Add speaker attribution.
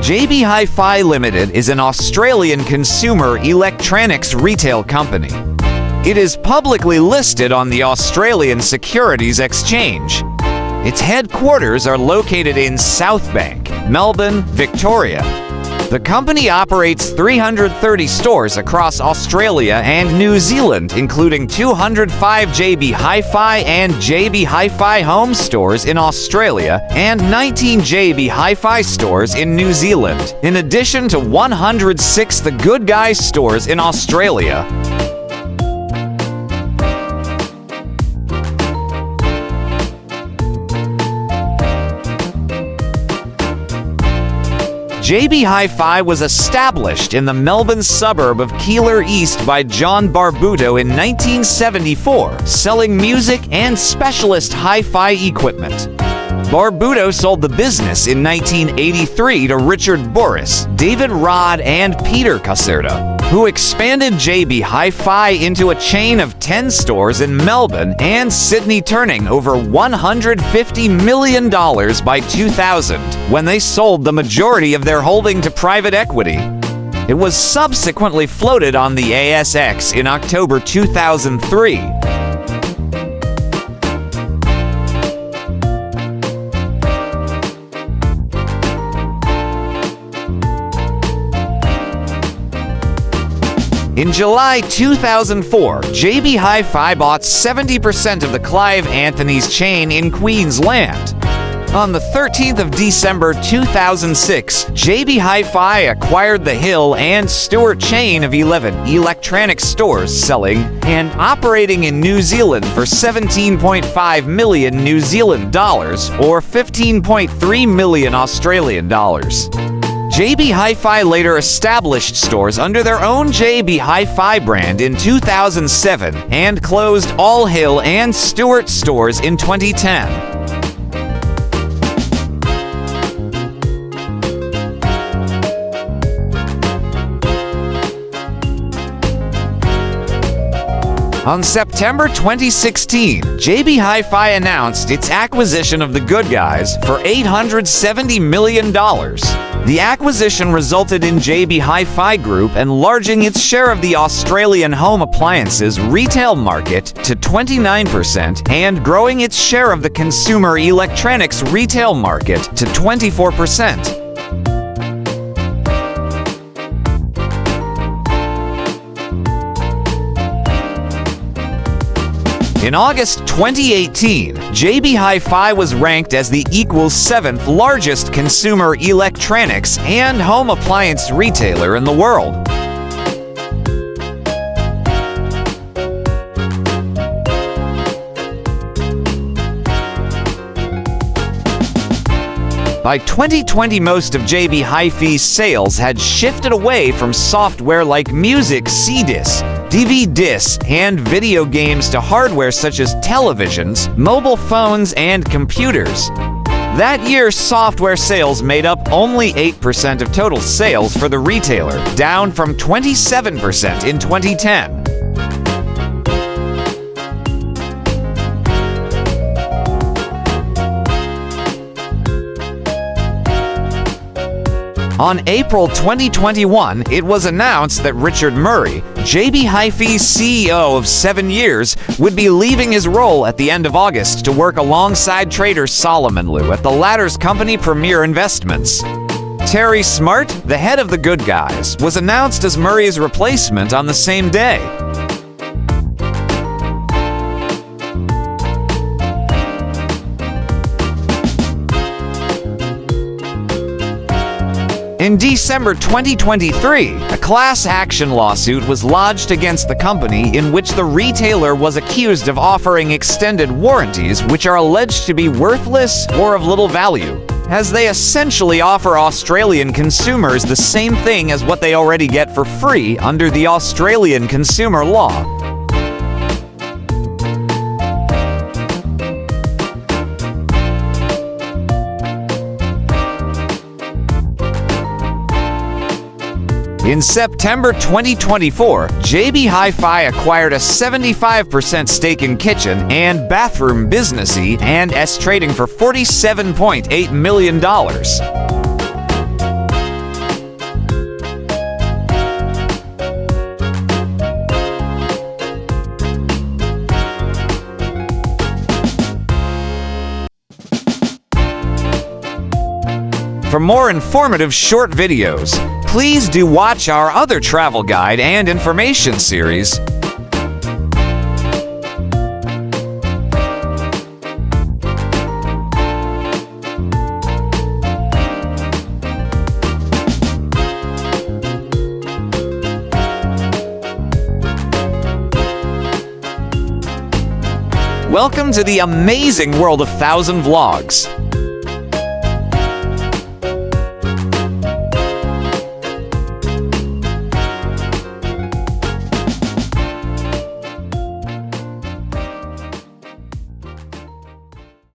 Speaker 1: JB Hi-Fi Limited is an Australian consumer electronics retail company. It is publicly listed on the Australian Securities Exchange. Its headquarters are located in Southbank, Melbourne, Victoria. The company operates 330 stores across Australia and New Zealand, including 205 JB Hi-Fi and JB Hi-Fi Home stores in Australia and 19 JB Hi-Fi stores in New Zealand, in addition to 106 The Good Guys stores in Australia. JB Hi-Fi was established in the Melbourne suburb of Keilor East by John Barbuto in 1974, selling music and specialist hi-fi equipment. Barbuto sold the business in 1983 to Richard Boris, David Rod, and Peter Caserta, who expanded JB Hi-Fi into a chain of 10 stores in Melbourne and Sydney, turning over $150 million by 2000, when they sold the majority of their holding to private equity. It was subsequently floated on the ASX in October 2003. In July 2004, JB Hi-Fi bought 70% of the Clive Anthony's chain in Queensland. On the 13th of December 2006, JB Hi-Fi acquired the Hill and Stewart chain of 11 electronic stores, selling and operating in New Zealand for 17.5 million New Zealand dollars or 15.3 million Australian dollars. JB Hi-Fi later established stores under their own JB Hi-Fi brand in 2007 and closed all Hill and Stewart stores in 2010. On September 2016, JB Hi-Fi announced its acquisition of The Good Guys for $870 million. The acquisition resulted in JB Hi-Fi Group enlarging its share of the Australian home appliances retail market to 29% and growing its share of the consumer electronics retail market to 24%. In August 2018, JB Hi-Fi was ranked as the equal 7th largest consumer electronics and home appliance retailer in the world. By 2020, most of JB Hi-Fi's sales had shifted away from software like music CDs, DVDs, and video games to hardware such as televisions, mobile phones, and computers. That year, software sales made up only 8% of total sales for the retailer, down from 27% in 2010. On April 2021, it was announced that Richard Murray, JB Hi-Fi's CEO of 7 years, would be leaving his role at the end of August to work alongside trader Solomon Lew at the latter's company Premier Investments. Terry Smart, the head of The Good Guys, was announced as Murray's replacement on the same day. In December 2023, a class action lawsuit was lodged against the company in which the retailer was accused of offering extended warranties which are alleged to be worthless or of little value, as they essentially offer Australian consumers the same thing as what they already get for free under the Australian consumer law. In September 2024, JB Hi-Fi acquired a 75% stake in kitchen and bathroom business E&S Trading for $47.8 million. For more informative short videos, please do watch our other travel guide and information series. Welcome to the amazing world of 1000 vlogs.